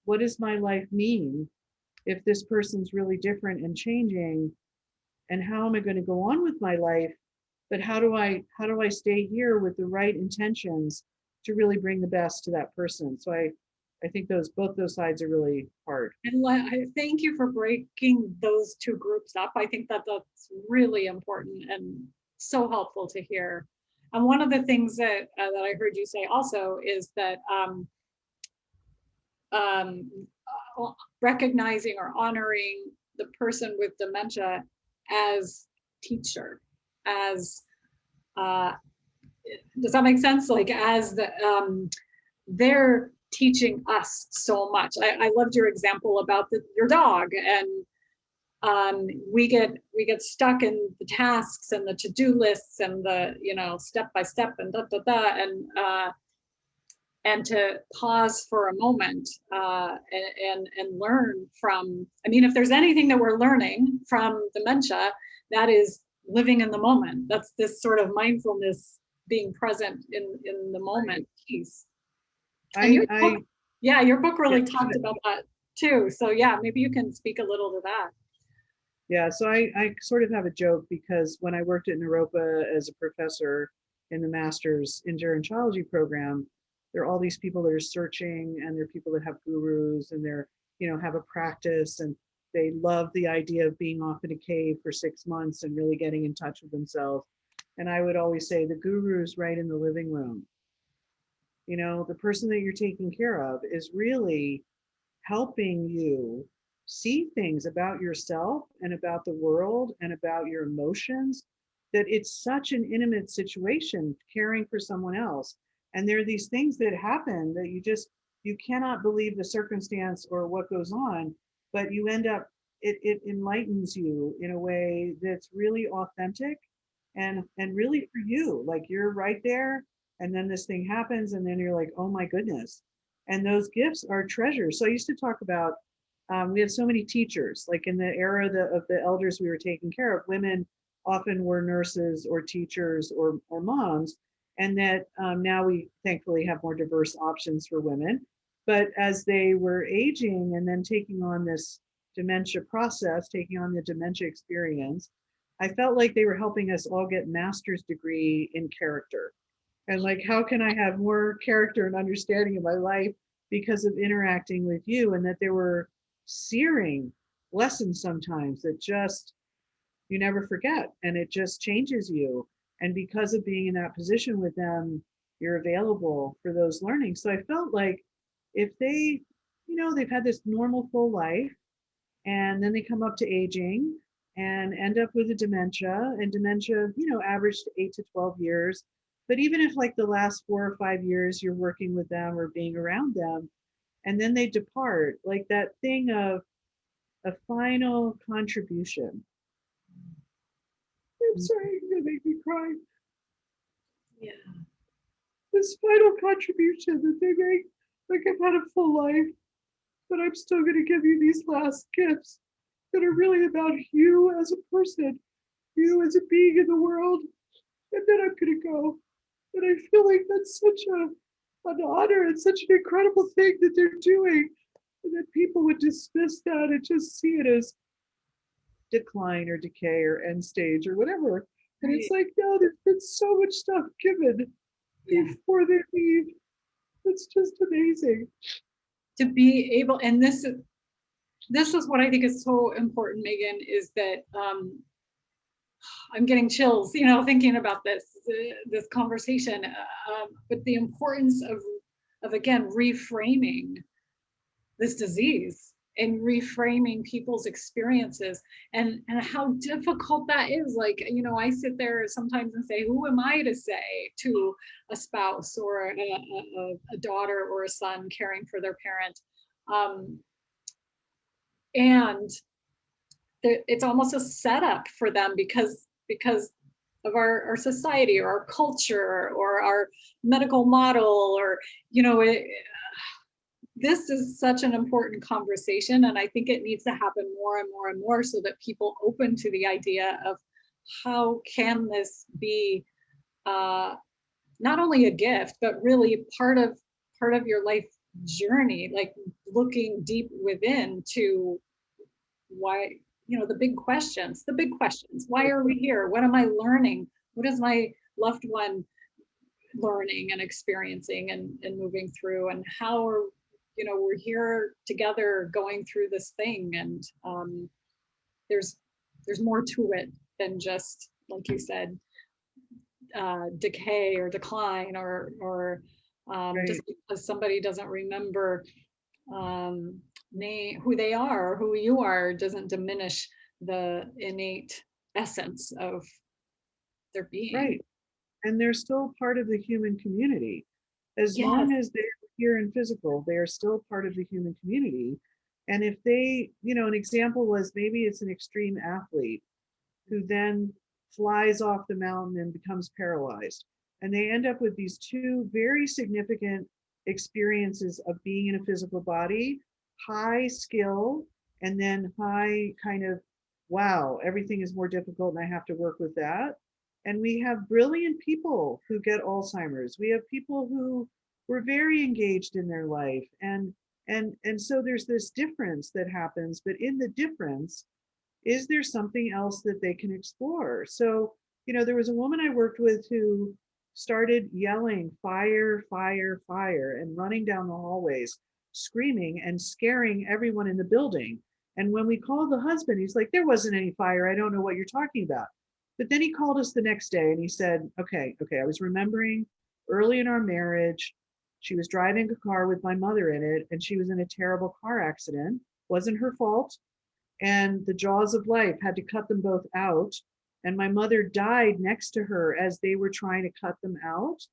what does my life mean if this person's really different and changing, and how am I going to go on with my life? But how do I stay here with the right intentions to really bring the best to that person? So I think both those sides are really hard. And I thank you for breaking those two groups up. I think that that's really important and so helpful to hear. And one of the things that I heard you say also is that um, recognizing or honoring the person with dementia as teacher, as does that make sense? Like as they're teaching us so much. I loved your example about your dog, and we get stuck in the tasks and the to-do lists and the step by step and da da da, and to pause for a moment and learn from. I mean, if there's anything that we're learning from dementia, that is living in the moment. That's this sort of mindfulness, being present in the moment piece. And your book, yeah, your book really talked about that too. So yeah, maybe you can speak a little to that. Yeah, so I sort of have a joke because when I worked at Naropa as a professor in the master's in gerontology program, there are all these people that are searching, and there are people that have gurus, and they're, have a practice, and they love the idea of being off in a cave for 6 months and really getting in touch with themselves. And I would always say the guru's right in the living room. The person that you're taking care of is really helping you see things about yourself and about the world and about your emotions, that it's such an intimate situation caring for someone else. And there are these things that happen that you cannot believe the circumstance or what goes on, but you end up, it enlightens you in a way that's really authentic and really for you. Like you're right there, and then this thing happens, and then you're like, oh my goodness. And those gifts are treasures. So I used to talk about, we had so many teachers, like in the era of the elders we were taking care of, women often were nurses or teachers or moms. And that now we thankfully have more diverse options for women. But as they were aging and then taking on this dementia process, taking on the dementia experience, I felt like they were helping us all get master's degree in character. And like, how can I have more character and understanding in my life because of interacting with you? And that there were searing lessons sometimes that just you never forget, and it just changes you. And because of being in that position with them, you're available for those learnings. So I felt like if they, they've had this normal full life, and then they come up to aging and end up with a dementia, and dementia, averaged 8 to 12 years. But even if like the last 4 or 5 years you're working with them or being around them, and then they depart, like that thing of a final contribution. I'm sorry, you're gonna make me cry. Yeah. This final contribution that they make, like I've had a full life, but I'm still gonna give you these last gifts that are really about you as a person, you as a being in the world, and then I'm gonna go. And I feel like that's such an honor and such an incredible thing that they're doing, and that people would dismiss that and just see it as decline or decay or end stage or whatever. And Right. it's like, no, there's been so much stuff given Yeah. before they leave. It's just amazing. To be able, and this is what I think is so important, Megan, is that I'm getting chills, thinking about this conversation. But the importance of again reframing this disease and reframing people's experiences and how difficult that is. Like, I sit there sometimes and say, who am I to say to a spouse or a daughter or a son caring for their parent? And it's almost a setup for them because of our society or our culture or our medical model, or this is such an important conversation, and I think it needs to happen more and more and more so that people open to the idea of how can this be not only a gift but really part of your life journey, like looking deep within to why, the big questions, why are we here, what am I learning, what is my loved one learning and experiencing and moving through, and how are we're here together going through this thing. And there's more to it than just, like you said, decay or decline, or just Right. because somebody doesn't remember who they are or who you are doesn't diminish the innate essence of their being. Right. And they're still part of the human community. As Yes. long as they're here in physical, they are still part of the human community. And if they, an example was maybe it's an extreme athlete who then flies off the mountain and becomes paralyzed. And they end up with these two very significant experiences of being in a physical body, high skill, and then high kind of, wow, everything is more difficult and I have to work with that. And we have brilliant people who get Alzheimer's. We have people who were very engaged in their life. And so there's this difference that happens, but in the difference, is there something else that they can explore? So, there was a woman I worked with who started yelling fire, fire, fire, and running down the hallways, screaming and scaring everyone in the building. And when we called the husband, he's like, there wasn't any fire. I don't know what you're talking about. But then he called us the next day and he said, okay, I was remembering early in our marriage, she was driving a car with my mother in it, and she was in a terrible car accident. Wasn't her fault, and the jaws of life had to cut them both out. And my mother died next to her as they were trying to cut them out.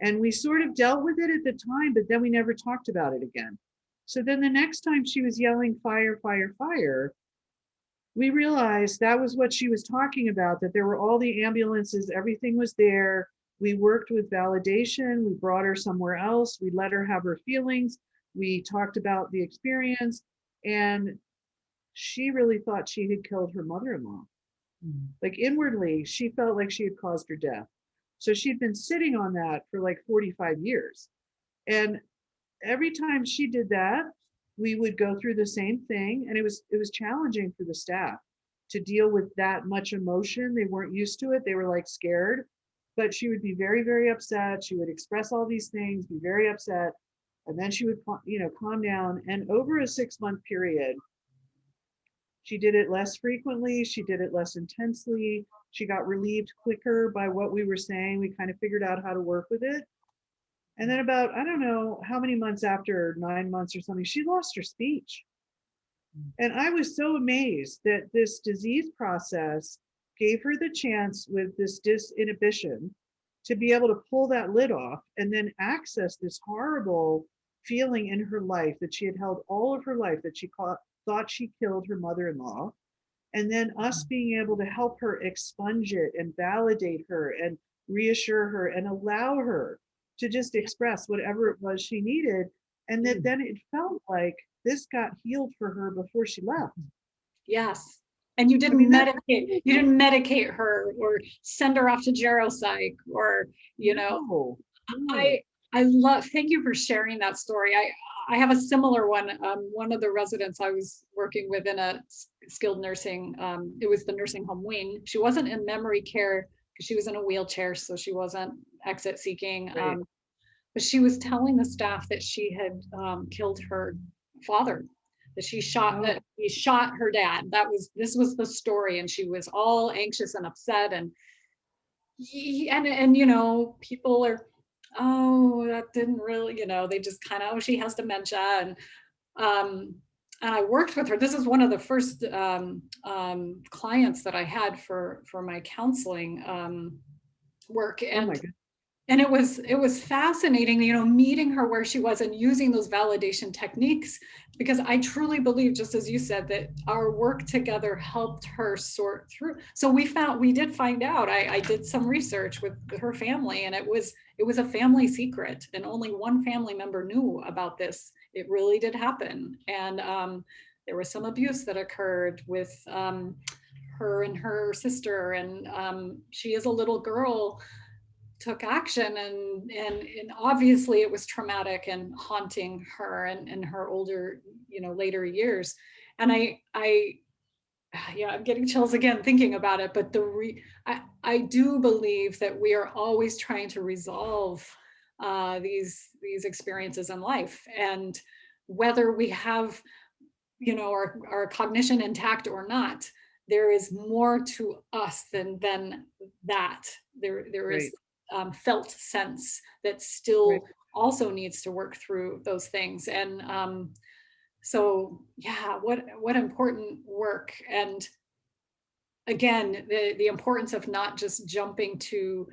And we sort of dealt with it at the time, but then we never talked about it again. So then the next time she was yelling fire, fire, fire, we realized that was what she was talking about, that there were all the ambulances, everything was there. We worked with validation, we brought her somewhere else, we let her have her feelings, we talked about the experience, and she really thought she had killed her mother-in-law. Like inwardly, she felt like she had caused her death. So she'd been sitting on that for like 45 years. And every time she did that, we would go through the same thing. And it was challenging for the staff to deal with that much emotion. They weren't used to it. They were like scared. But she would be very, very upset. She would express all these things, be very upset. And then she would, calm down. And over a 6-month period, she did it less frequently. She did it less intensely. She got relieved quicker by what we were saying. We kind of figured out how to work with it. And then about, I don't know how many months after, 9 months or something, she lost her speech. And I was so amazed that this disease process gave her the chance with this disinhibition to be able to pull that lid off and then access this horrible feeling in her life that she had held all of her life, that she thought she killed her mother-in-law. And then us being able to help her expunge it and validate her and reassure her and allow her to just express whatever it was she needed. And that then it felt like this got healed for her before she left. Yes. And you didn't medicate her or send her off to geropsych or, No. I love, thank you for sharing that story. I have a similar one. One of the residents I was working with in a skilled nursing. It was the nursing home wing. She wasn't in memory care because she was in a wheelchair, so she wasn't exit seeking. Right. But she was telling the staff that she had killed her father, that Oh, he shot her dad. This was the story, and she was all anxious and upset. And and people are, oh, that didn't really, they just kind of, oh, she has dementia. Um and I worked with her. This is one of the first clients that I had for my counseling work. oh my God. And it was fascinating, meeting her where she was and using those validation techniques, because I truly believe, just as you said, that our work together helped her sort through. So we did find out. I did some research with her family, and it was a family secret, and only one family member knew about this. It really did happen, and there was some abuse that occurred with her and her sister, and she is a little girl, took action, and obviously it was traumatic and haunting her and in her older, later years. And I yeah, I'm getting chills again thinking about it. But I do believe that we are always trying to resolve these experiences in life, and whether we have, our cognition intact or not, there is more to us than that. There is Right. felt sense that Right. still also needs to work through those things. And so yeah, what important work. And again, the importance of not just jumping to,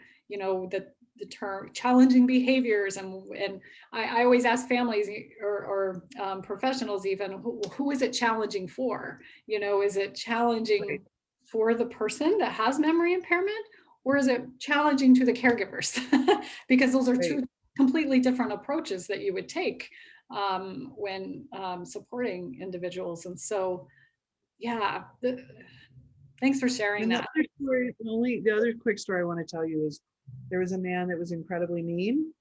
the term challenging behaviors. And I always ask families, or professionals even, who is it challenging for? Is it Right. challenging for the person that has memory impairment, or is it challenging to the caregivers? Because those are Right. two completely different approaches that you would take when supporting individuals. And so yeah, thanks for sharing And the that. other story, the other quick story I want to tell you is there was a man that was incredibly mean.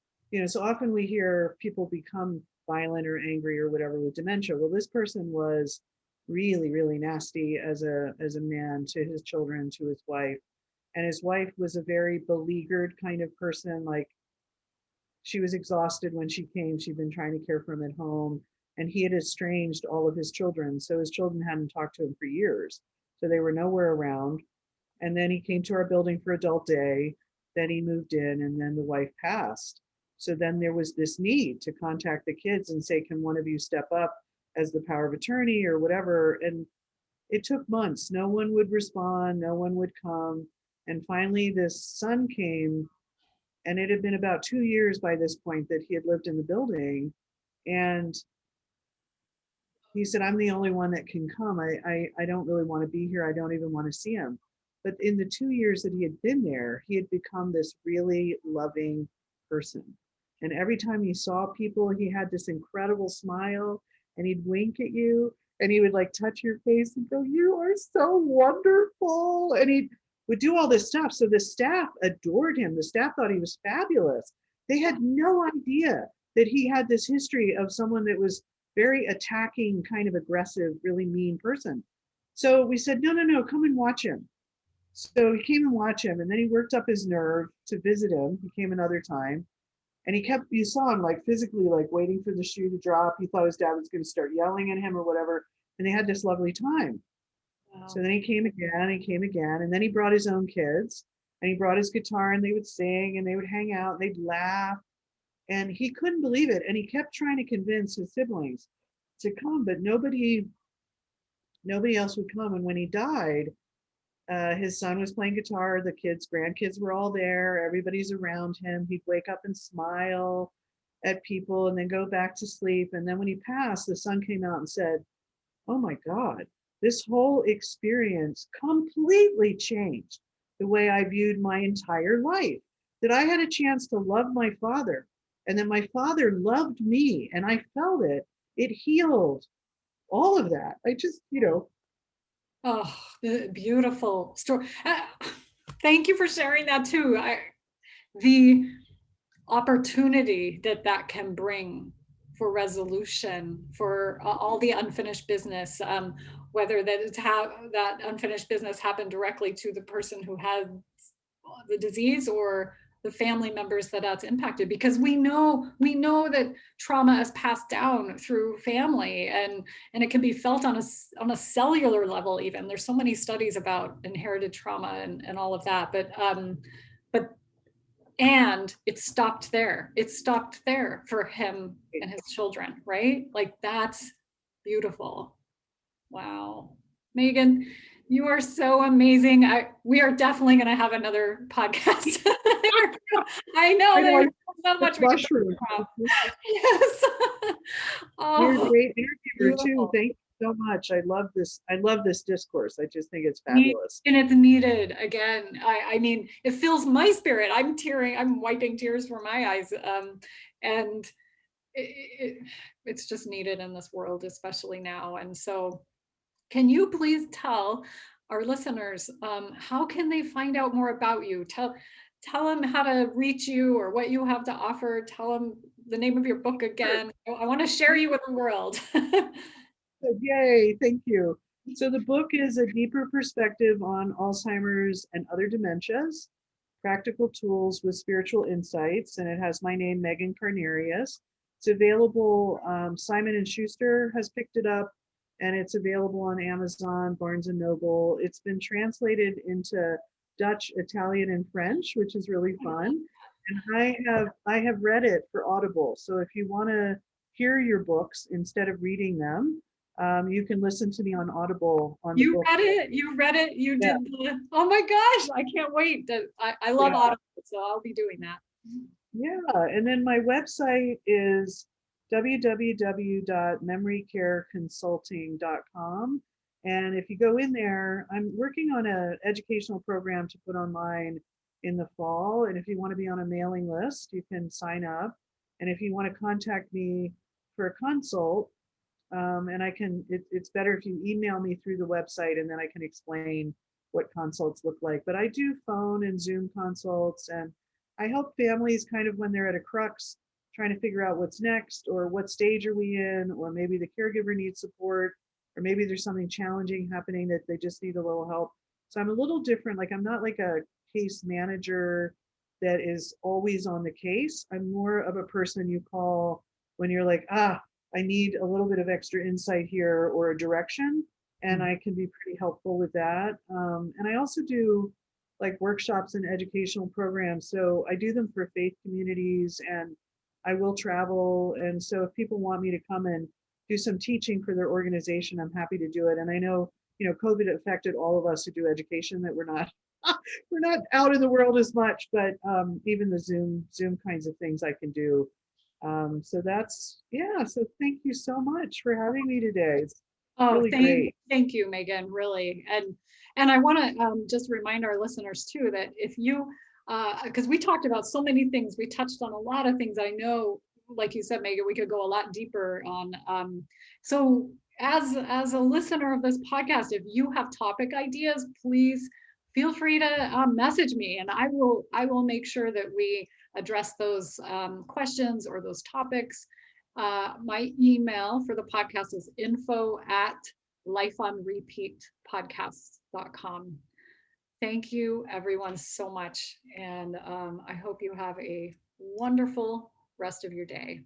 So often we hear people become violent or angry or whatever with dementia. Well, this person was really, really nasty as a man to his children, to his wife. And his wife was a very beleaguered kind of person. Like, she was exhausted when she came. She'd been trying to care for him at home, and he had estranged all of his children. So his children hadn't talked to him for years. So they were nowhere around. And then he came to our building for adult day. Then he moved in, and then the wife passed. So then there was this need to contact the kids and say, can one of you step up as the power of attorney or whatever? And it took months. No one would respond, no one would come. And finally, this son came, and it had been about 2 years by this point that he had lived in the building. And he said, I'm the only one that can come. I don't really want to be here. I don't even want to see him. But in the 2 years that he had been there, he had become this really loving person. And every time he saw people, he had this incredible smile, and he'd wink at you, and he would like touch your face and go, you are so wonderful. And he would do all this stuff. So the staff adored him. The staff thought he was fabulous. They had no idea that he had this history of someone that was very attacking, kind of aggressive, really mean person. So we said, no, no, no, come and watch him. So he came and watched him, and then he worked up his nerve to visit him. He came another time, and you saw him like physically, like waiting for the shoe to drop. He thought his dad was going to start yelling at him or whatever. And they had this lovely time. So Wow. then he came again, and then he brought his own kids, and he brought his guitar, and they would sing, and they would hang out, and they'd laugh. And he couldn't believe it. And he kept trying to convince his siblings to come, but nobody else would come. And when he died, his son was playing guitar. The kids, grandkids were all there. Everybody's around him. He'd wake up and smile at people and then go back to sleep. And then when he passed, the son came out and said, oh my God, this whole experience completely changed the way I viewed my entire life. That I had a chance to love my father, and that my father loved me, and I felt it. It healed all of that. I just. Oh, the beautiful story. Thank you for sharing that too. The opportunity that can bring for resolution, for all the unfinished business. whether that unfinished business happened directly to the person who had the disease or the family members that's impacted, because we know that trauma is passed down through family, and it can be felt on a cellular level. Even there's so many studies about inherited trauma and all of that, but and it stopped there. It stopped there for him and his children, right? Like, that's beautiful. Wow. Megan, you are so amazing. We are definitely going to have another podcast. I know there's so much we can talk about. Yes. You're a Oh, great interviewer too. beautiful. Thank you so much. I love this. I love this discourse. I just think it's fabulous. And it's needed again. I mean, it fills my spirit. I'm tearing. I'm wiping tears from my eyes. And it's just needed in this world, especially now. And so, can you please tell our listeners, how can they find out more about you? Tell them how to reach you or what you have to offer. Tell them the name of your book again. I want to share you with the world. Yay, thank you. So the book is a deeper perspective on Alzheimer's and other dementias, practical tools with spiritual insights, and it has my name, Megan Carnarius. It's available, Simon and Schuster has picked it up, and it's available on Amazon, Barnes and Noble. It's been translated into Dutch, Italian, and French, which is really fun. And I have read it for Audible. So if you want to hear your books instead of reading them, you can listen to me on Audible on the book. Read it. You read it. You Yeah. did. Oh my gosh! I can't wait. I love Audible, so I'll be doing that. Yeah, and then my website is www.memorycareconsulting.com. And if you go in there, I'm working on an educational program to put online in the fall. And if you want to be on a mailing list, you can sign up. And if you want to contact me for a consult, and it's better if you email me through the website, and then I can explain what consults look like. But I do phone and Zoom consults, and I help families kind of when they're at a crux, trying to figure out what's next, or what stage are we in, or maybe the caregiver needs support, or maybe there's something challenging happening that they just need a little help. So I'm a little different. Like, I'm not like a case manager that is always on the case. I'm more of a person you call when you're like, I need a little bit of extra insight here or a direction, and I can be pretty helpful with that. And I also do like workshops and educational programs. So I do them for faith communities, and I will travel. And so if people want me to come and do some teaching for their organization, I'm happy to do it. And I know, COVID affected all of us who do education, that we're not we're not out in the world as much, but even the Zoom kinds of things I can do. So so thank you so much for having me today. It's really great. Thank you, Megan, really. And I want to just remind our listeners too, that if you, because we talked about so many things, we touched on a lot of things. I know, like you said, Megan, we could go a lot deeper on. So as a listener of this podcast, if you have topic ideas, please feel free to message me, and I will make sure that we address those questions or those topics. My email for the podcast is info@lifeonrepeatpodcasts.com. Thank you, everyone, so much. And I hope you have a wonderful rest of your day.